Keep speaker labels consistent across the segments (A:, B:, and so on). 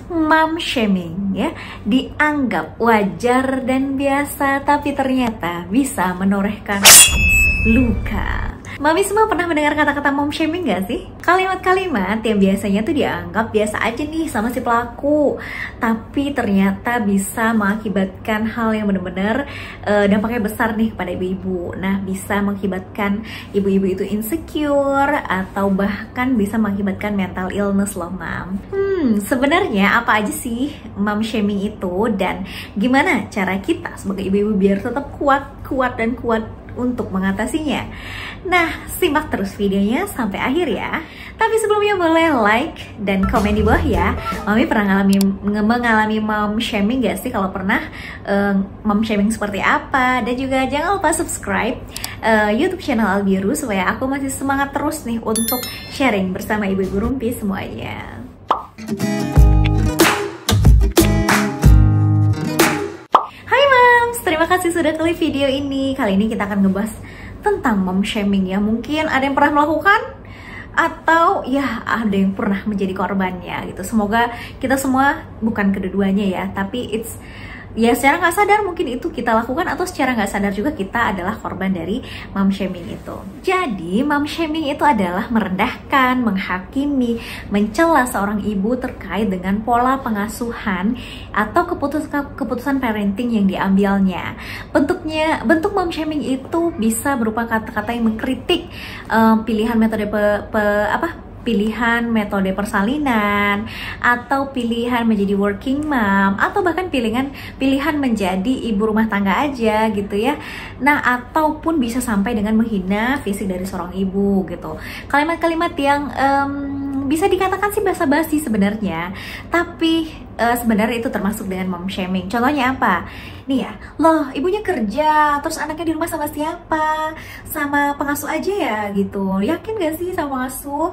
A: mom shaming ya dianggap wajar dan biasa, tapi ternyata bisa menorehkan luka. Mami semua pernah mendengar kata-kata mom shaming gak sih? Kalimat-kalimat yang biasanya tuh dianggap biasa aja nih sama si pelaku, tapi ternyata bisa mengakibatkan hal yang benar-benar dampaknya besar nih kepada ibu-ibu. Nah, bisa mengakibatkan ibu-ibu itu insecure atau bahkan bisa mengakibatkan mental illness loh, Mam. Sebenarnya apa aja sih mom shaming itu dan gimana cara kita sebagai ibu-ibu biar tetap kuat untuk mengatasinya? Nah, simak terus videonya sampai akhir ya. Tapi sebelumnya boleh like dan komen di bawah ya. Mami pernah mengalami mom shaming gak sih? Kalau pernah, mom shaming seperti apa? Dan juga jangan lupa subscribe YouTube channel Albiru supaya aku masih semangat terus nih untuk sharing bersama ibu-ibu rumpi semuanya. Hai Moms, terima kasih sudah klik video ini. Kali ini kita akan ngebahas tentang mom shaming ya. Mungkin ada yang pernah melakukan atau ya ada yang pernah menjadi korbannya gitu. Semoga kita semua bukan kedua-duanya ya, tapi ya secara nggak sadar mungkin itu kita lakukan, atau secara nggak sadar juga kita adalah korban dari mom shaming itu. Jadi mom shaming itu adalah merendahkan, menghakimi, mencela seorang ibu terkait dengan pola pengasuhan atau keputusan parenting yang diambilnya. Bentuk mom shaming itu bisa berupa kata-kata yang mengkritik pilihan metode persalinan, atau pilihan menjadi working mom, atau bahkan pilihan menjadi ibu rumah tangga aja gitu ya. Nah, ataupun bisa sampai dengan menghina fisik dari seorang ibu gitu. Kalimat-kalimat yang bisa dikatakan sih basa-basi sebenarnya, tapi sebenarnya itu termasuk dengan mom shaming. Contohnya apa? Nih ya, loh ibunya kerja, terus anaknya di rumah sama siapa? Sama pengasuh aja ya gitu. Yakin gak sih sama pengasuh?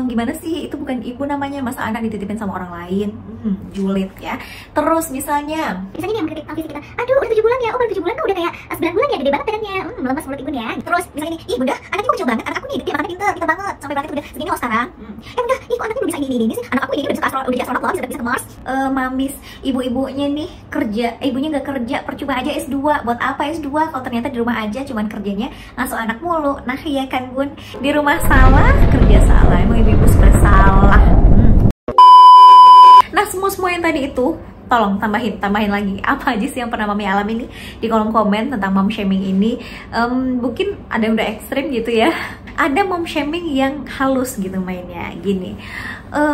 A: Gimana sih, itu bukan ibu namanya, masa anak dititipin sama orang lain? Julid ya. Terus misalnya
B: nih yang kritik fisik kita, aduh udah 7 bulan ya, baru 7 bulan tuh udah kayak 9 bulan ya, gede banget badannya, melemas mulut ibunya. Terus misalnya nih, ih bunda, anaknya kok kecil banget, anak aku nih dia makannya pintar banget, sampai berangkat udah segini loh sekarang. Bunda, ih kok anaknya udah bisa ini sih, anak aku ini udah bisa udah jadi astronot loh, bisa ke Mars.
A: Mamis, ibunya nih kerja, ibunya nggak kerja, percuma aja S2. Buat apa S2 kalau ternyata di rumah aja cuman kerjanya ngasuh anak mulu. Nah iya kan bun, di rumah salah, kerja salah, emang ibu-ibu sudah salah. Nah semua yang tadi itu tolong tambahin lagi apa aja sih yang pernah mami alami nih di kolom komen tentang mom shaming ini. Mungkin ada yang udah ekstrim gitu ya, ada mom shaming yang halus gitu mainnya gini.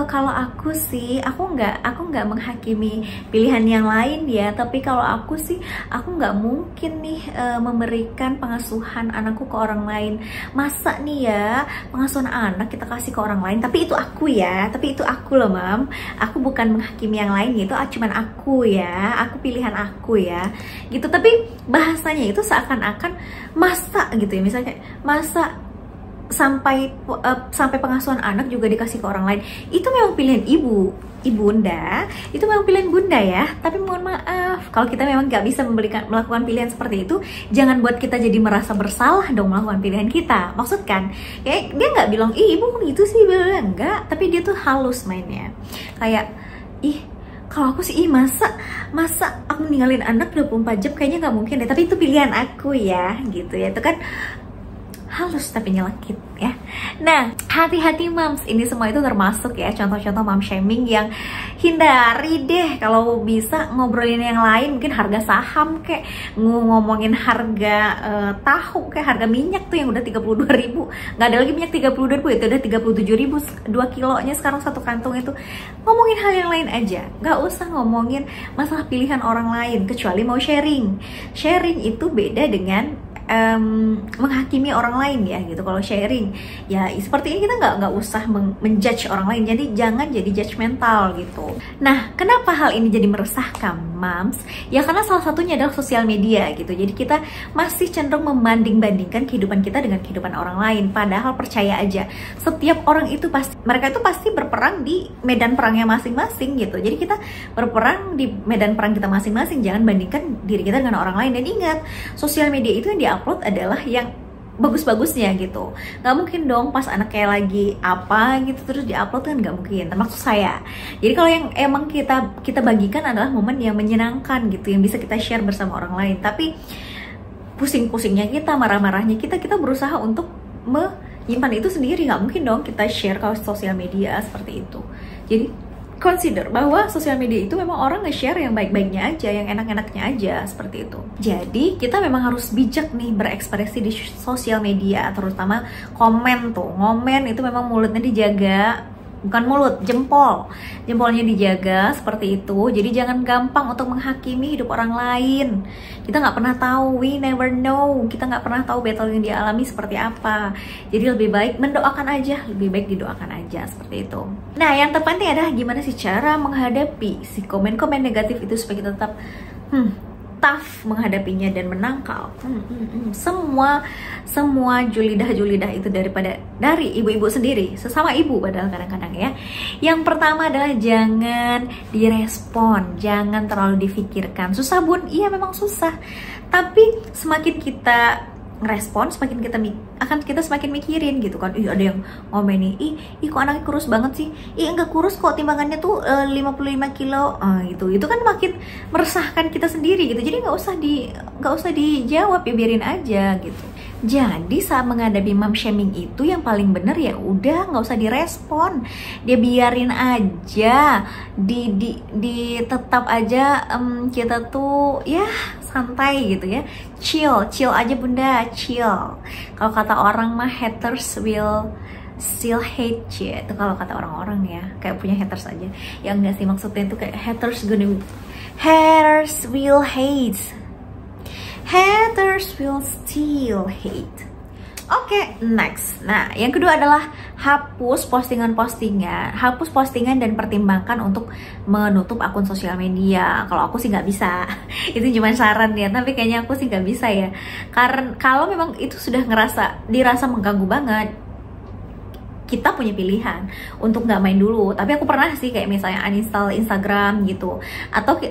A: Kalau aku sih aku nggak menghakimi pilihan yang lain ya, tapi kalau aku sih aku nggak mungkin nih memberikan pengasuhan anakku ke orang lain. Masa nih ya pengasuhan anak kita kasih ke orang lain, tapi itu aku ya, tapi itu aku loh mam, aku bukan menghakimi yang lain gitu, cuman aku ya, aku pilihan aku ya gitu. Tapi bahasanya itu seakan-akan masa gitu ya, misalnya kayak masa sampai pengasuhan anak juga dikasih ke orang lain. Itu memang pilihan ibunda, itu memang pilihan bunda ya. Tapi mohon maaf, kalau kita memang nggak bisa melakukan pilihan seperti itu, jangan buat kita jadi merasa bersalah dong melakukan pilihan kita. Maksud kan, kayak dia nggak bilang, ih ibu gitu sih, enggak. Tapi dia tuh halus mainnya, kayak ih kalau aku sih masa aku ninggalin anak 24 jam kayaknya nggak mungkin deh, tapi itu pilihan aku ya gitu ya. Itu kan halus tapi nyelekit ya. Nah, hati-hati moms, ini semua itu termasuk ya contoh-contoh mom shaming yang hindari deh. Kalau bisa ngobrolin yang lain, mungkin harga saham kayak ngomongin harga tahu kayak harga minyak tuh yang udah 32.000, nggak ada lagi minyak 32.000, itu udah 37.000 2 kilonya sekarang satu kantong itu. Ngomongin hal yang lain aja, nggak usah ngomongin masalah pilihan orang lain, kecuali mau sharing itu beda dengan menghakimi orang lain ya gitu. Kalau sharing ya seperti ini kita nggak usah menjudge orang lain, jadi jangan jadi judgmental gitu. Nah, kenapa hal ini jadi meresahkan moms? Ya karena salah satunya adalah sosial media gitu. Jadi kita masih cenderung membanding-bandingkan kehidupan kita dengan kehidupan orang lain. Padahal percaya aja, setiap orang itu mereka itu pasti berperang di medan perangnya masing-masing gitu. Jadi kita berperang di medan perang kita masing-masing, jangan bandingkan diri kita dengan orang lain. Dan ingat, sosial media itu yang upload adalah yang bagus-bagusnya gitu. Nggak mungkin dong pas anak kayak lagi apa gitu terus diupload kan, nggak mungkin, termasuk saya. Jadi kalau yang emang kita bagikan adalah momen yang menyenangkan gitu, yang bisa kita share bersama orang lain. Tapi pusing-pusingnya kita, marah-marahnya kita berusaha untuk menyimpan itu sendiri. Nggak mungkin dong kita share ke sosial media seperti itu. Jadi consider bahwa sosial media itu memang orang nge-share yang baik-baiknya aja, yang enak-enaknya aja, seperti itu. Jadi kita memang harus bijak nih berekspresi di sosial media, terutama komen tuh. Ngomen itu memang mulutnya dijaga, bukan mulut, jempolnya dijaga seperti itu. Jadi jangan gampang untuk menghakimi hidup orang lain. Kita nggak pernah tahu, we never know. Kita nggak pernah tahu battle yang dialami seperti apa. Jadi lebih baik mendoakan aja, lebih baik didoakan aja seperti itu. Nah, yang terpenting adalah gimana sih cara menghadapi si komen-komen negatif itu supaya kita tetap tough menghadapinya dan menangkal. Semua julidah itu dari ibu-ibu sendiri, sesama ibu padahal kadang-kadang ya. Yang pertama adalah jangan direspon, jangan terlalu difikirkan. Susah bun, iya memang susah. Tapi semakin kita ngerespon, semakin kita semakin mikirin gitu kan. Ih, ada yang ngomen nih, ih kok anaknya kurus banget sih, ih enggak kurus kok, timbangannya tuh 55 kilo gitu. Itu kan makin meresahkan kita sendiri gitu. Jadi nggak usah dijawab, ya biarin aja gitu. Jadi saat menghadapi mom shaming itu yang paling bener ya udah nggak usah direspon, dia biarin aja, tetap aja kita tuh ya santai gitu ya, chill aja bunda, chill. Kalau kata orang mah haters will still hate you, itu kalau kata orang-orang ya, kayak punya haters aja. Ya enggak sih, maksudnya itu kayak haters will hate, haters will still hate. Oke, next. Nah, yang kedua adalah hapus postingan dan pertimbangkan untuk menutup akun sosial media. Kalau aku sih nggak bisa, itu cuma saran ya. Tapi kayaknya aku sih nggak bisa ya. Karena kalau memang itu sudah dirasa mengganggu banget, kita punya pilihan untuk nggak main dulu. Tapi aku pernah sih kayak misalnya uninstall Instagram gitu, atau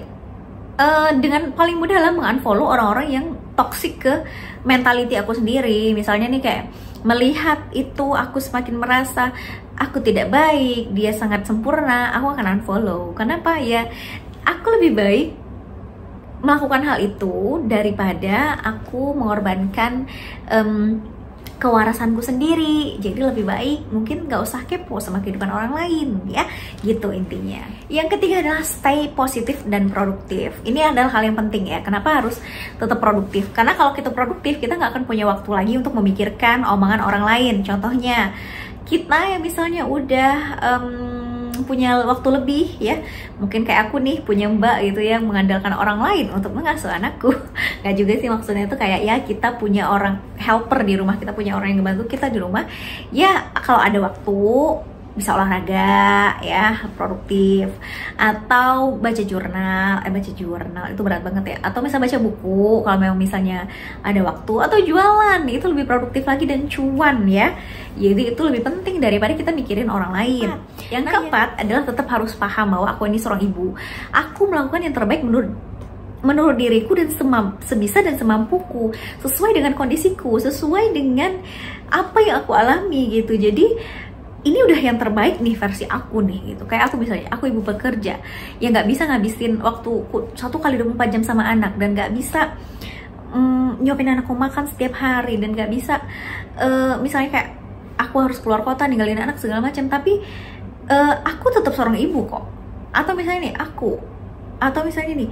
A: dengan paling mudah lah mengunfollow orang-orang yang toxic ke mentality aku sendiri. Misalnya nih kayak melihat itu aku semakin merasa aku tidak baik, dia sangat sempurna, aku akan unfollow. Kenapa ya? Aku lebih baik melakukan hal itu daripada aku mengorbankan kewarasanku sendiri. Jadi lebih baik mungkin nggak usah kepo sama kehidupan orang lain ya, gitu intinya. Yang ketiga adalah stay positif dan produktif. Ini adalah hal yang penting ya. Kenapa harus tetap produktif? Karena kalau kita produktif, kita nggak akan punya waktu lagi untuk memikirkan omongan orang lain. Contohnya kita yang misalnya udah punya waktu lebih ya, mungkin kayak aku nih punya mbak gitu yang mengandalkan orang lain untuk mengasuh anakku. Gak juga sih, maksudnya itu kayak ya kita punya orang helper di rumah, kita punya orang yang ngebantu kita di rumah ya. Kalau ada waktu bisa olahraga ya, produktif, atau baca jurnal itu berat banget ya, atau misalnya baca buku kalau memang misalnya ada waktu, atau jualan, itu lebih produktif lagi dan cuan ya. Jadi itu lebih penting daripada kita mikirin orang lain. Yang keempat adalah tetap harus paham bahwa aku ini seorang ibu, aku melakukan yang terbaik menurut diriku dan sebisa dan semampuku, sesuai dengan kondisiku, sesuai dengan apa yang aku alami gitu. Jadi ini udah yang terbaik nih versi aku nih gitu. Kayak aku misalnya, aku ibu pekerja yang nggak bisa ngabisin waktu 1x24 jam sama anak, dan nggak bisa nyuapin anakku makan setiap hari, dan nggak bisa misalnya kayak aku harus keluar kota ninggalin anak segala macam, tapi aku tetap seorang ibu kok. Atau misalnya nih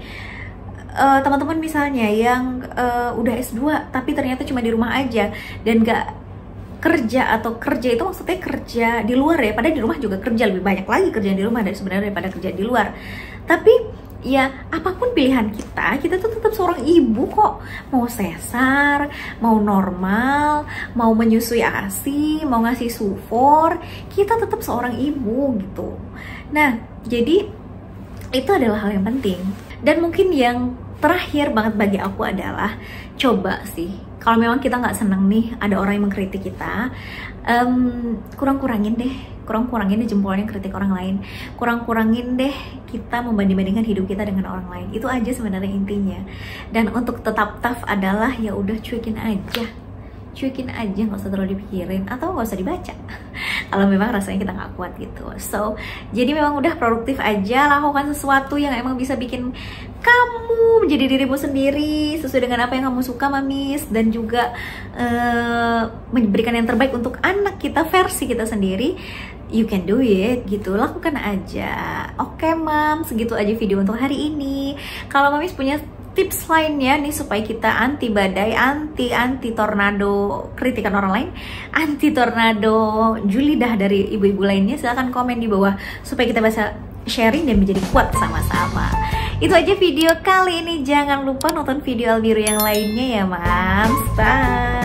A: teman-teman misalnya yang udah S2 tapi ternyata cuma di rumah aja dan nggak kerja, atau kerja itu maksudnya kerja di luar ya, padahal di rumah juga kerja, lebih banyak lagi kerja di rumah daripada kerja di luar. Tapi ya apapun pilihan kita tuh tetap seorang ibu kok. Mau sesar, mau normal, mau menyusui ASI, mau ngasih sufor, kita tetap seorang ibu gitu. Nah, jadi itu adalah hal yang penting. Dan mungkin yang terakhir banget bagi aku adalah coba sih, kalau memang kita nggak seneng nih ada orang yang mengkritik kita, kurang-kurangin deh jempolnya kritik orang lain, kurang-kurangin deh kita membanding-bandingkan hidup kita dengan orang lain. Itu aja sebenarnya intinya. Dan untuk tetap tough adalah ya udah cuekin aja, cuekin aja, nggak usah terlalu dipikirin atau nggak usah dibaca kalau memang rasanya kita nggak kuat gitu. So jadi memang udah produktif aja, lakukan sesuatu yang emang bisa bikin kamu menjadi dirimu sendiri sesuai dengan apa yang kamu suka mamis, dan juga memberikan yang terbaik untuk anak kita versi kita sendiri. You can do it gitu, lakukan aja. Oke mam, segitu aja video untuk hari ini. Kalau mamis punya tips lainnya nih supaya kita anti badai, anti tornado kritikan orang lain, anti tornado julidah dari ibu-ibu lainnya, silahkan komen di bawah supaya kita bisa sharing dan menjadi kuat sama-sama. Itu aja video kali ini, jangan lupa nonton video Albiru yang lainnya ya mams. Bye.